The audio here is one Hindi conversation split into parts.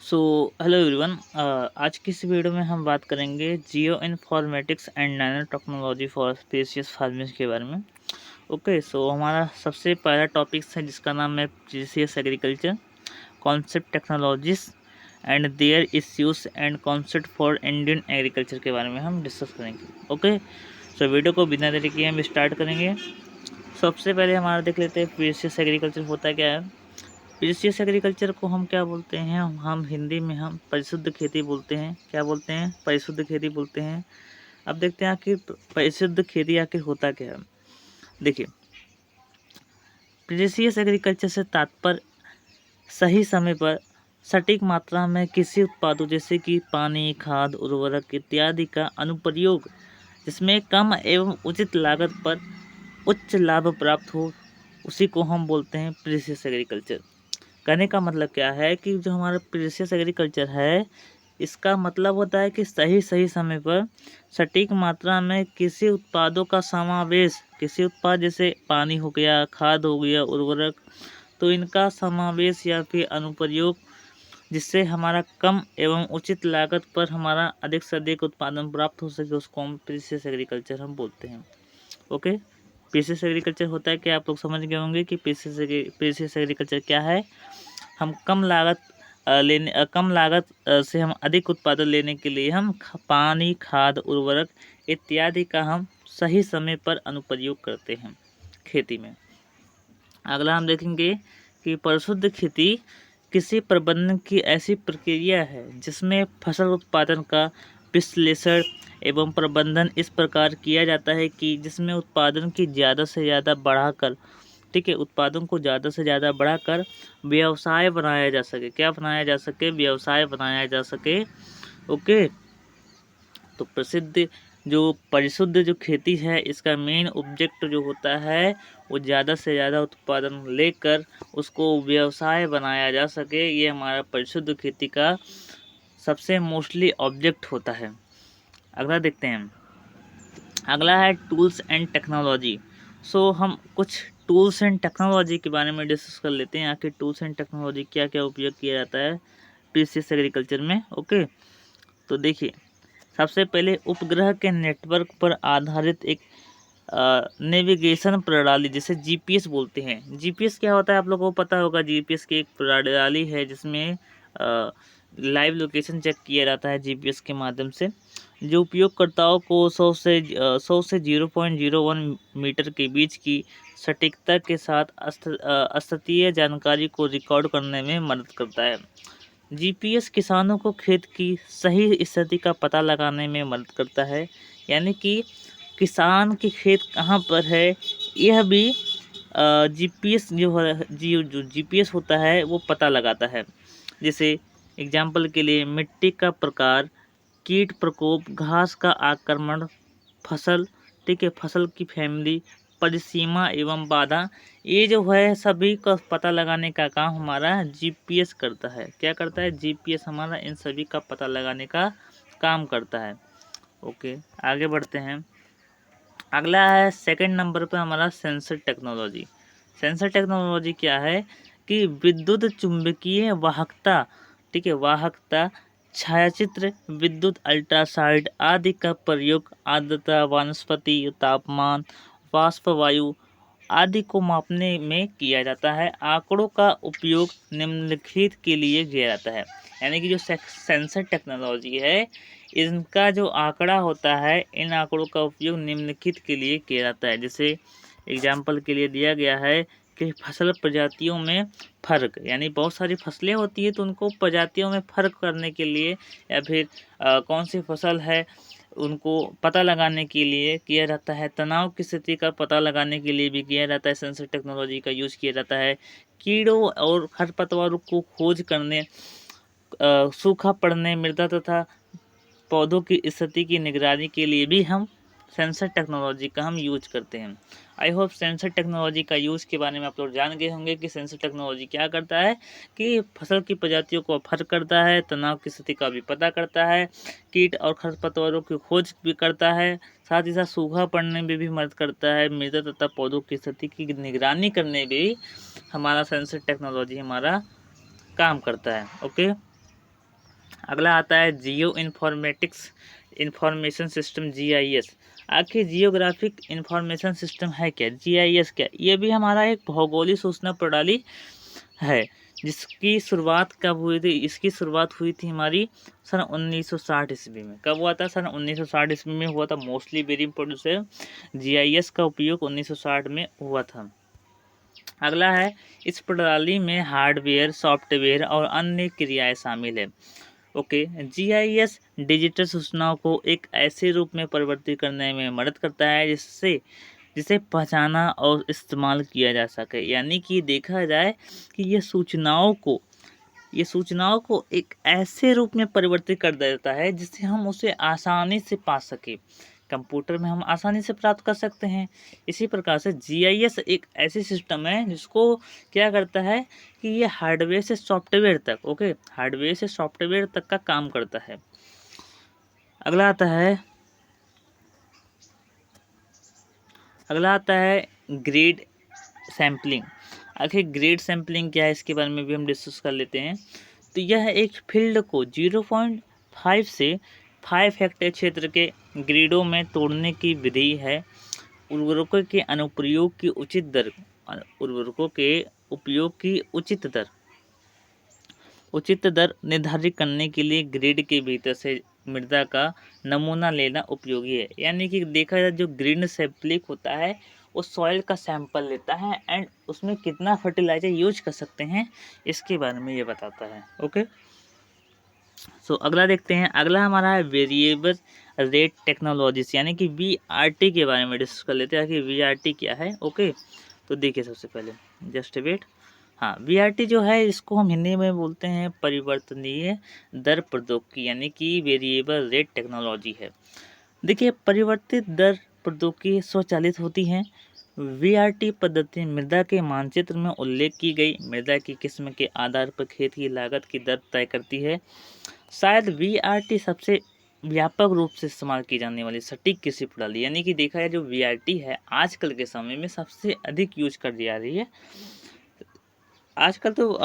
So hello everyone. आज की इस वीडियो में हम बात करेंगे geo informatics and nano technology for spacious farming के बारे में। ओके, सो हमारा सबसे पहला टॉपिक है जिसका नाम है precious agriculture, concept, technologies and their issues and concept for Indian agriculture के बारे में हम डिस्कस करेंगे। ओके, सो वीडियो को बिना देरी किए हम स्टार्ट करेंगे। सबसे पहले हमारा देख लेते हैं प्रीसियस एग्रीकल्चर होता क्या है। प्रीसियस एग्रीकल्चर को हम क्या बोलते हैं, हम हिंदी में हम परिशुद्ध खेती बोलते हैं। क्या बोलते हैं? परिशुद्ध खेती बोलते हैं। अब देखते हैं आखिर परिशुद्ध खेती आखिर होता क्या है। देखिए, प्रीसियस एग्रीकल्चर से तात्पर्य सही समय पर सटीक मात्रा में कृषि उत्पादों जैसे कि पानी, खाद, उर्वरक इत्यादि का अनुप्रयोग जिसमें कम एवं उचित लागत पर उच्च लाभ प्राप्त हो, उसी को हम बोलते हैं प्रीसियस एग्रीकल्चर। कहने का मतलब क्या है कि जो हमारा प्रीसियस एग्रीकल्चर है, इसका मतलब होता है कि सही सही समय पर सटीक मात्रा में कृषि उत्पादों का समावेश, कृषि उत्पाद जैसे पानी हो गया, खाद हो गया, उर्वरक, तो इनका समावेश या फिर अनुप्रयोग जिससे हमारा कम एवं उचित लागत पर हमारा अधिक से अधिक उत्पादन प्राप्त हो सके, उसको हम प्रीसियस एग्रीकल्चर हम बोलते हैं। ओके, प्रीसियस एग्रीकल्चर होता है क्या, आप लोग समझ गए होंगे कि प्रीसियस एग्रीकल्चर क्या है। हम कम लागत से हम अधिक उत्पादन लेने के लिए हम पानी, खाद, उर्वरक इत्यादि का हम सही समय पर अनुप्रयोग करते हैं खेती में। अगला हम देखेंगे कि परिशुद्ध खेती कृषि प्रबंधन की ऐसी प्रक्रिया है जिसमें फसल उत्पादन का विश्लेषण एवं प्रबंधन इस प्रकार किया जाता है कि जिसमें उत्पादन की ज़्यादा से ज़्यादा बढ़ाकर, ठीक है, उत्पादन को ज़्यादा से ज़्यादा बढ़ाकर व्यवसाय बनाया जा सके। क्या बनाया जा सके? व्यवसाय बनाया जा सके। ओके, तो प्रसिद्ध जो परिशुद्ध जो खेती है, इसका मेन ऑब्जेक्ट जो होता है वो ज़्यादा से ज़्यादा उत्पादन लेकर उसको व्यवसाय बनाया जा सके। ये हमारा परिशुद्ध खेती का सबसे मोस्टली ऑब्जेक्ट होता है। अगला देखते हैं। अगला है टूल्स एंड टेक्नोलॉजी। सो हम कुछ टूल्स एंड टेक्नोलॉजी के बारे में डिस्कस कर लेते हैं। आखिर टूल्स एंड टेक्नोलॉजी क्या क्या उपयोग किया जाता है प्रीसियस एग्रीकल्चर में। ओके, तो देखिए, सबसे पहले उपग्रह के नेटवर्क पर आधारित एक नेविगेशन प्रणाली जिसे जीपीएस बोलते हैं। जीपीएस क्या होता है आप लोगों को पता होगा। जीपीएस की एक प्रणाली है जिसमें लाइव लोकेशन चेक किया जाता है जीपीएस के माध्यम से, जो उपयोगकर्ताओं को 100 से 0.01 मीटर के बीच की सटीकता के साथ स्थलीय जानकारी को रिकॉर्ड करने में मदद करता है। जीपीएस किसानों को खेत की सही स्थिति का पता लगाने में मदद करता है, यानी कि किसान की खेत कहाँ पर है यह भी जीपीएस जो जीपीएस होता है वो पता लगाता है। जैसे एग्जाम्पल के लिए मिट्टी का प्रकार, कीट प्रकोप, घास का आक्रमण, फसल, ठीक है, फसल की फैमिली, परिसीमा एवं बाधा, ये जो है सभी का पता लगाने का काम हमारा जीपीएस करता है। क्या करता है? जीपीएस हमारा इन सभी का पता लगाने का काम करता है। ओके, आगे बढ़ते हैं। अगला है सेकंड नंबर पे हमारा सेंसर टेक्नोलॉजी। सेंसर टेक्नोलॉजी क्या है कि विद्युत चुंबकीय वाहकता, ठीक है, वाहकता, छायाचित्र, विद्युत अल्ट्रासाउंड आदि का प्रयोग आर्द्रता, वनस्पति तापमान, वाष्प वायु आदि को मापने में किया जाता है। आंकड़ों का उपयोग निम्नलिखित के लिए किया जाता है। यानी कि जो सेंसर टेक्नोलॉजी है, इनका जो आंकड़ा होता है, इन आंकड़ों का उपयोग निम्नलिखित के लिए किया जाता है। जैसे एग्जाम्पल के लिए दिया गया है कि फसल प्रजातियों में फ़र्क, यानी बहुत सारी फसलें होती है तो उनको प्रजातियों में फ़र्क करने के लिए या फिर कौन सी फसल है उनको पता लगाने के लिए किया जाता है। तनाव की स्थिति का पता लगाने के लिए भी किया जाता है, सेंसर टेक्नोलॉजी का यूज़ किया जाता है। कीड़ों और खरपतवारों को खोज करने, सूखा पड़ने, मृदा तथा पौधों की स्थिति की निगरानी के लिए भी हम सेंसर टेक्नोलॉजी का हम यूज करते हैं। आई होप सेंसर टेक्नोलॉजी का यूज़ के बारे में आप लोग जान गए होंगे कि सेंसर टेक्नोलॉजी क्या करता है कि फसल की प्रजातियों को फर्क करता है, तनाव की स्थिति का भी पता करता है, कीट और खरपतवारों की खोज भी करता है, साथ ही साथ सूखा पड़ने में भी मदद करता है, मृदा तथा पौधों की स्थिति की निगरानी करने में भी हमारा सेंसर टेक्नोलॉजी हमारा काम करता है। ओके, अगला आता है geo informatics information system GIS। आखिर जियोग्राफिक इंफॉर्मेशन सिस्टम है क्या, GIS क्या? ये भी हमारा एक भौगोलिक सूचना प्रणाली है, जिसकी शुरुआत कब हुई थी? इसकी शुरुआत हुई थी हमारी सन 1960 ईस्वी में। कब हुआ था? सन 1960 ईस्वी में हुआ था। मोस्टली वेरी इंपॉर्टेंट से GIS का उपयोग 1960 में हुआ था। अगला है, इस प्रणाली में हार्डवेयर, सॉफ्टवेयर और अन्य क्रियाएं शामिल है। ओके, GIS डिजिटल सूचनाओं को एक ऐसे रूप में परिवर्तित करने में मदद करता है जिससे जिसे पहचाना और इस्तेमाल किया जा सके। यानी कि देखा जाए कि ये सूचनाओं को एक ऐसे रूप में परिवर्तित कर देता है जिससे हम उसे आसानी से पा सके, कंप्यूटर में हम आसानी से प्राप्त कर सकते हैं। इसी प्रकार से GIS एक ऐसी सिस्टम है जिसको क्या करता है कि ये हार्डवेयर से सॉफ्टवेयर तक, ओके, हार्डवेयर से सॉफ्टवेयर तक का काम करता है। अगला आता है ग्रेड सैम्पलिंग। आखिर ग्रेड सैम्पलिंग क्या है, इसके बारे में भी हम डिस्कस कर लेते हैं। तो यह एक फील्ड को 0.5 से 5 हेक्टेयर क्षेत्र के ग्रिडों में तोड़ने की विधि है। उर्वरकों के अनुप्रयोग की उचित दर उर्वरकों के उपयोग की उचित दर निर्धारित करने के लिए ग्रिड के भीतर से मृदा का नमूना लेना उपयोगी है। यानी कि देखा जाए जो ग्रिड सैंपलिंग होता है वो सॉइल का सैंपल लेता है एंड उसमें कितना फर्टिलाइजर यूज कर सकते हैं इसके बारे में ये बताता है। ओके, सो अगला देखते हैं। अगला हमारा है वेरिएबल रेट टेक्नोलॉजीज, यानी कि VRT के बारे में डिस्कस कर लेते हैं कि VRT क्या है। ओके, तो देखिए सबसे पहले जस्ट वेट। हाँ, VRT जो है इसको हम हिंदी में बोलते हैं परिवर्तनीय दर प्रौद्योगिकी, यानी कि वेरिएबल रेट टेक्नोलॉजी है। देखिए, परिवर्तित दर प्रौद्योगिकी स्वचालित होती है। VRT पद्धति मृदा के मानचित्र में उल्लेख की गई मृदा की किस्म के आधार पर खेत की लागत की दर तय करती है। शायद VRT सबसे व्यापक रूप से इस्तेमाल की जाने वाली सटीक कृषि प्रणाली, यानी कि देखा जाए जो VRT है आजकल के समय में सबसे अधिक यूज कर दी जा रही है। आजकल तो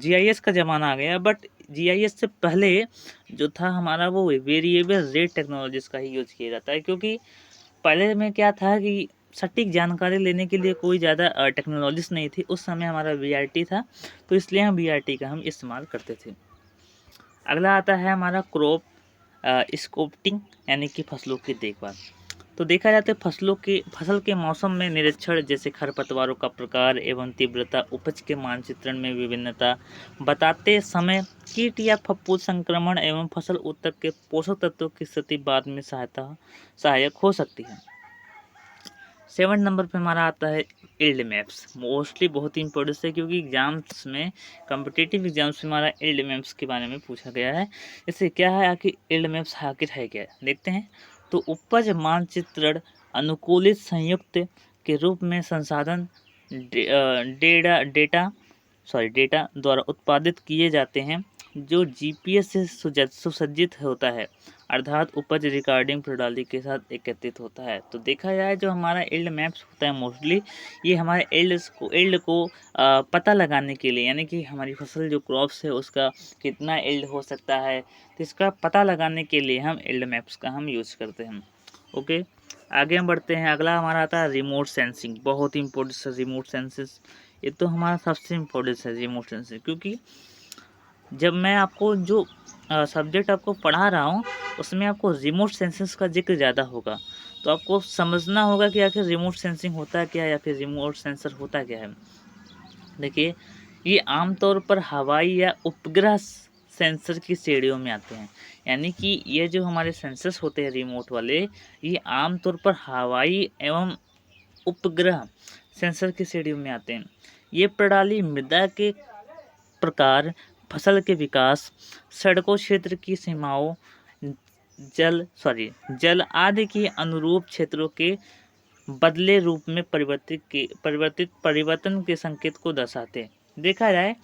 GIS का ज़माना आ गया, बट GIS से पहले जो था हमारा वो वेरिएबल रेट टेक्नोलॉजीज का ही यूज किया जाता है, क्योंकि पहले में क्या था कि सटीक जानकारी लेने के लिए कोई ज़्यादा टेक्नोलॉजीज नहीं थी। उस समय हमारा VRT था, तो इसलिए हम VRT का हम इस्तेमाल करते थे। अगला आता है हमारा क्रॉप स्कोपिंग, यानी कि फसलों की देखभाल। तो देखा जाता है फसल के मौसम में निरीक्षण, जैसे खरपतवारों का प्रकार एवं तीव्रता, उपज के मानचित्रण में विभिन्नता बताते समय कीट या फफूंद संक्रमण एवं फसल उत्तक के पोषक तत्वों की स्थिति बाद में सहायक हो सकती है। 7 नंबर पे हमारा आता है इल्ड मैप्स। मोस्टली बहुत ही इंपॉर्टेंट है, क्योंकि एग्जाम्स में, कॉम्पिटिटिव एग्जाम्स में हमारा इल्ड मैप्स के बारे में पूछा गया है। इससे क्या है आखिर इल्ड मैप्स आखिर है क्या, देखते हैं। तो उपज मानचित्रण अनुकूलित संयुक्त के रूप में संसाधन डेटा द्वारा उत्पादित किए जाते हैं, जो GPS से सुसज्जित होता है, अर्थात उपज रिकॉर्डिंग प्रणाली के साथ एकत्रित होता है। तो देखा जाए जो हमारा इल्ड मैप्स होता है मोस्टली ये हमारे इल्ड को पता लगाने के लिए, यानी कि हमारी फसल जो क्रॉप्स है उसका कितना इल्ड हो सकता है, तो इसका पता लगाने के लिए हम इल्ड मैप्स का हम यूज़ करते हैं। ओके, आगे हम बढ़ते हैं। अगला हमारा आता है रिमोट सेंसिंग। बहुत ही इंपॉर्टेंट है रिमोट सेंसिंग, ये तो हमारा सबसे इम्पोर्टेंट है रिमोट सेंसिंग, क्योंकि जब मैं आपको जो सब्जेक्ट आपको पढ़ा रहा हूँ उसमें आपको रिमोट सेंसिंग का जिक्र ज़्यादा होगा, तो आपको समझना होगा कि आखिर रिमोट सेंसिंग होता क्या है या फिर रिमोट सेंसर होता क्या है। देखिए, ये आमतौर पर हवाई या उपग्रह सेंसर की श्रेणियों में आते हैं। यानी कि ये जो हमारे सेंसर्स होते हैं रिमोट वाले, ये आमतौर पर हवाई एवं उपग्रह सेंसर की श्रेणियों में आते हैं। ये प्रणाली मृदा के प्रकार, फसल के विकास, सड़कों क्षेत्र की सीमाओं, जल आदि के अनुरूप क्षेत्रों के बदले रूप में परिवर्तन के संकेत को दर्शाते हैं। देखा जाए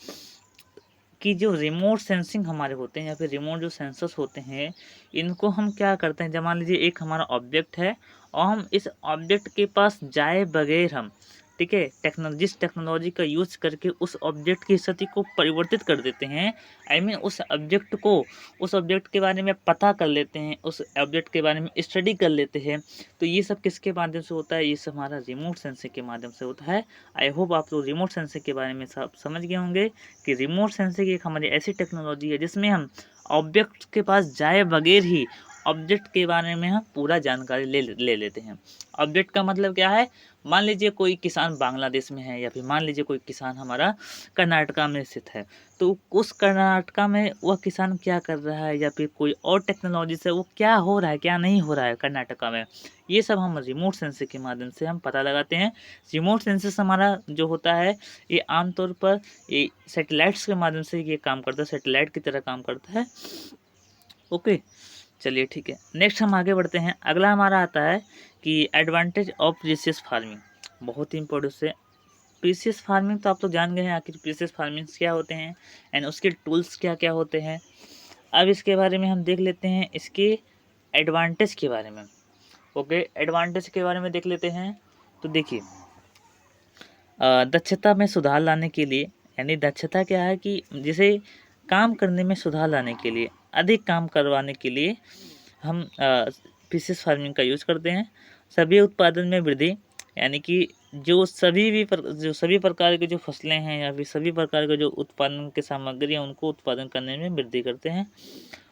कि जो रिमोट सेंसिंग हमारे होते हैं या फिर रिमोट जो सेंसर्स होते हैं, इनको हम क्या करते हैं, जब मान लीजिए एक हमारा ऑब्जेक्ट है और हम इस ऑब्जेक्ट के पास जाए बगैर हम ठीक है, जिस टेक्नोलॉजी का यूज़ करके उस ऑब्जेक्ट की स्थिति को परिवर्तित कर देते हैं, आई मीन उस ऑब्जेक्ट के बारे में पता कर लेते हैं, उस ऑब्जेक्ट के बारे में स्टडी कर लेते हैं। तो ये सब किसके माध्यम से होता है? ये सब हमारा रिमोट सेंसिंग के माध्यम से होता है। आई होप आप लोग रिमोट सेंसिंग के बारे में सब समझ गए होंगे कि रिमोट सेंसिंग एक हमारी ऐसी टेक्नोलॉजी है जिसमें हम ऑब्जेक्ट के पास जाए बगैर ही ऑब्जेक्ट के बारे में हम पूरा जानकारी ले लेते हैं। ऑब्जेक्ट का मतलब क्या है? मान लीजिए कोई किसान बांग्लादेश में है, या फिर मान लीजिए कोई किसान हमारा कर्नाटका में स्थित है, तो उस कर्नाटका में वह किसान क्या कर रहा है, या फिर कोई और टेक्नोलॉजी से वो क्या हो रहा है, क्या नहीं हो रहा है कर्नाटका में, ये सब हम रिमोट सेंसिंग के माध्यम से हम पता लगाते हैं। रिमोट सेंसिंग हमारा जो होता है, ये आमतौर पर ये सैटेलाइट्स के माध्यम से ये काम करता है, सैटेलाइट की तरह काम करता है। ओके, चलिए ठीक है, नेक्स्ट हम आगे बढ़ते हैं। अगला हमारा आता है कि एडवांटेज ऑफ प्रीसियस फार्मिंग, बहुत ही इंपॉर्टेंट से। प्रीसियस फार्मिंग तो आप तो जान गए हैं आखिर प्रीसियस फार्मिंग क्या होते हैं एंड उसके टूल्स क्या क्या होते हैं। अब इसके बारे में हम देख लेते हैं, इसके एडवांटेज के बारे में। ओके, एडवांटेज के बारे में देख लेते हैं। तो देखिए, दक्षता में सुधार लाने के लिए, यानी दक्षता क्या है कि जिसे काम करने में सुधार लाने के लिए, अधिक काम करवाने के लिए हम प्रीसियस फार्मिंग का यूज़ करते हैं। सभी उत्पादन में वृद्धि, यानी कि जो सभी प्रकार की जो फसलें हैं या फिर सभी प्रकार के जो उत्पादन की सामग्री है उनको उत्पादन करने में वृद्धि करते हैं।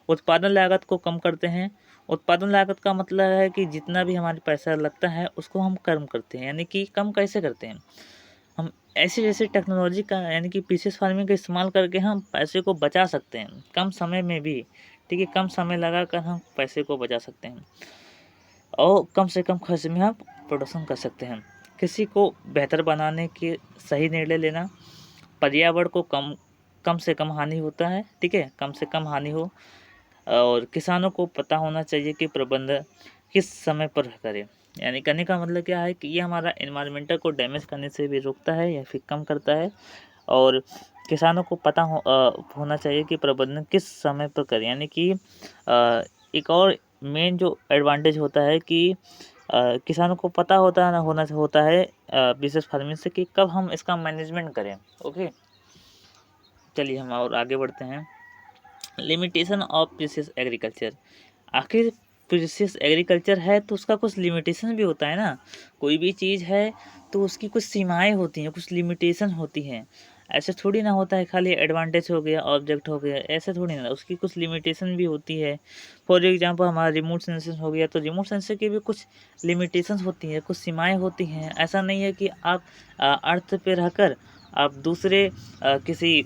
उत्पादन लागत को कम करते हैं। उत्पादन लागत का मतलब है कि जितना भी हमारे पैसा लगता है उसको हम कम करते हैं, यानी कि कम कैसे करते हैं? हम ऐसी ऐसी टेक्नोलॉजी का, यानी कि प्रीसियस फार्मिंग का इस्तेमाल करके हम पैसे को बचा सकते हैं कम समय में भी। ठीक है, कम समय लगाकर हम पैसे को बचा सकते हैं और कम से कम खर्च में आप प्रोडक्शन कर सकते हैं। किसी को बेहतर बनाने के सही निर्णय लेना, पर्यावरण को कम से कम हानि होता है, ठीक है, कम से कम हानि हो, और किसानों को पता होना चाहिए कि प्रबंधन किस समय पर करें। यानी कहने का मतलब क्या है कि ये हमारा एनवायरमेंटल को डैमेज करने से भी रोकता है या फिर कम करता है, और किसानों को पता होना चाहिए कि प्रबंधन किस समय पर करें। यानी कि एक और मेन जो एडवांटेज होता है कि किसानों को पता होता है बिजनेस फार्मिंग से कि कब हम इसका मैनेजमेंट करें। ओके, चलिए हम और आगे बढ़ते हैं। लिमिटेशन ऑफ प्रीसियस एग्रीकल्चर, आखिर प्रीसियस एग्रीकल्चर है तो उसका कुछ लिमिटेशन भी होता है ना। कोई भी चीज़ है तो उसकी कुछ सीमाएं होती हैं, कुछ लिमिटेशन होती हैं। ऐसे थोड़ी ना होता है खाली एडवांटेज हो गया, ऑब्जेक्ट हो गया, ऐसे थोड़ी ना, उसकी कुछ लिमिटेशन भी होती है। फॉर एग्जांपल हमारा रिमोट सेंसिंग हो गया, तो रिमोट सेंसिंग की भी कुछ लिमिटेशन होती हैं, कुछ सीमाएं होती हैं। ऐसा नहीं है कि आप अर्थ पे रहकर आप दूसरे किसी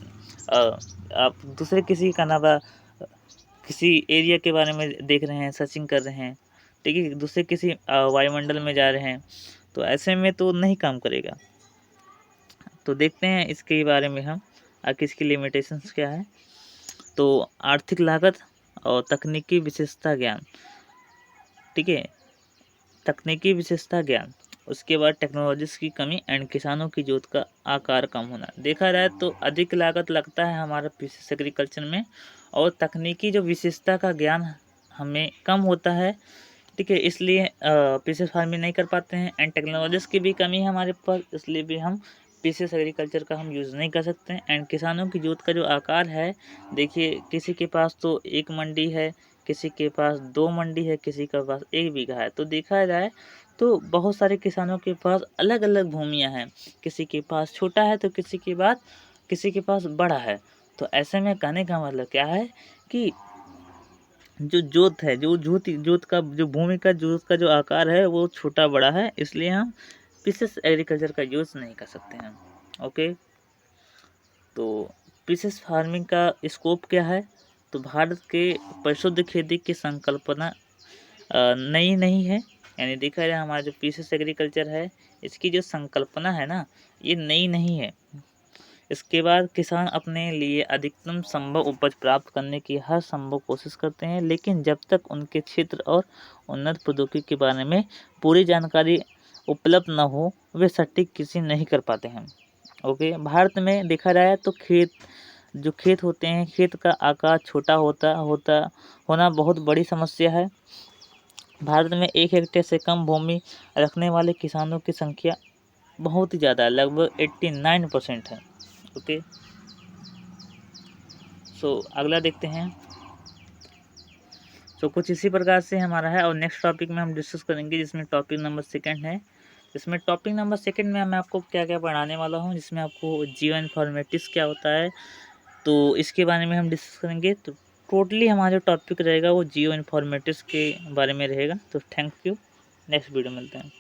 का नाम किसी एरिया के बारे में देख रहे हैं, सर्चिंग कर रहे हैं, ठीक है, दूसरे किसी वायुमंडल में जा रहे हैं, तो ऐसे में तो नहीं काम करेगा। तो देखते हैं इसके बारे में हम आखिर इसकी लिमिटेशंस क्या है। तो आर्थिक लागत और तकनीकी विशेषता ज्ञान, ठीक है, तकनीकी विशेषता ज्ञान, उसके बाद टेक्नोलॉजीज की कमी एंड किसानों की जोत का आकार कम होना। देखा जाए तो अधिक लागत लगता है हमारा प्रीसियस एग्रीकल्चर में, और तकनीकी जो विशेषता का ज्ञान हमें कम होता है, ठीक है, इसलिए प्रीसियस फार्मिंग नहीं कर पाते हैं। एंड टेक्नोलॉजीज की भी कमी है हमारे पास, इसलिए भी हम प्रीसियस एग्रीकल्चर का हम यूज़ नहीं कर सकते हैं। एंड किसानों की जोत का जो आकार है, देखिए किसी के पास तो एक मंडी है, किसी के पास 2 मंडी है, किसी के पास 1 बीघा है। तो देखा जाए तो बहुत सारे किसानों के पास अलग अलग भूमियाँ हैं, किसी के पास छोटा है तो किसी के पास बड़ा है। तो ऐसे में कहने का मतलब क्या है कि जो जोत है, जोत का जो भूमि का जोत का जो आकार है वो छोटा बड़ा है, इसलिए हम प्रीसियस एग्रीकल्चर का यूज़ नहीं कर सकते हैं। ओके, तो प्रीसियस फार्मिंग का स्कोप क्या है? तो भारत के परिशुद्ध खेती की संकल्पना नई नहीं है। यानी देखा जाए हमारा जो प्रीसियस एग्रीकल्चर है, इसकी जो संकल्पना है ना, ये नई नहीं है। इसके बाद किसान अपने लिए अधिकतम संभव उपज प्राप्त करने की हर संभव कोशिश करते हैं, लेकिन जब तक उनके क्षेत्र और उन्नत प्रौद्योगिकी के बारे में पूरी जानकारी उपलब्ध न हो, वे सटीक कृषि नहीं कर पाते हैं। ओके, भारत में देखा जाए तो खेत होते हैं, खेत का आकार छोटा होना बहुत बड़ी समस्या है। भारत में 1 हेक्टेयर से कम भूमि रखने वाले किसानों की संख्या बहुत ही ज़्यादा है, लगभग 89% है। ओके, सो अगला देखते हैं। सो कुछ इसी प्रकार से हमारा है, और नेक्स्ट टॉपिक में हम डिस्कस करेंगे जिसमें टॉपिक नंबर सेकंड है। इसमें टॉपिक नंबर सेकंड में मैं आपको क्या क्या पढ़ाने वाला हूँ, जिसमें आपको जियो इन्फॉर्मेटिक्स क्या होता है, तो इसके बारे में हम डिस्कस करेंगे। तो टोटली हमारा जो टॉपिक रहेगा वो जियो इन्फॉर्मेटिक्स के बारे में रहेगा। तो थैंक यू, नेक्स्ट वीडियो मिलते हैं।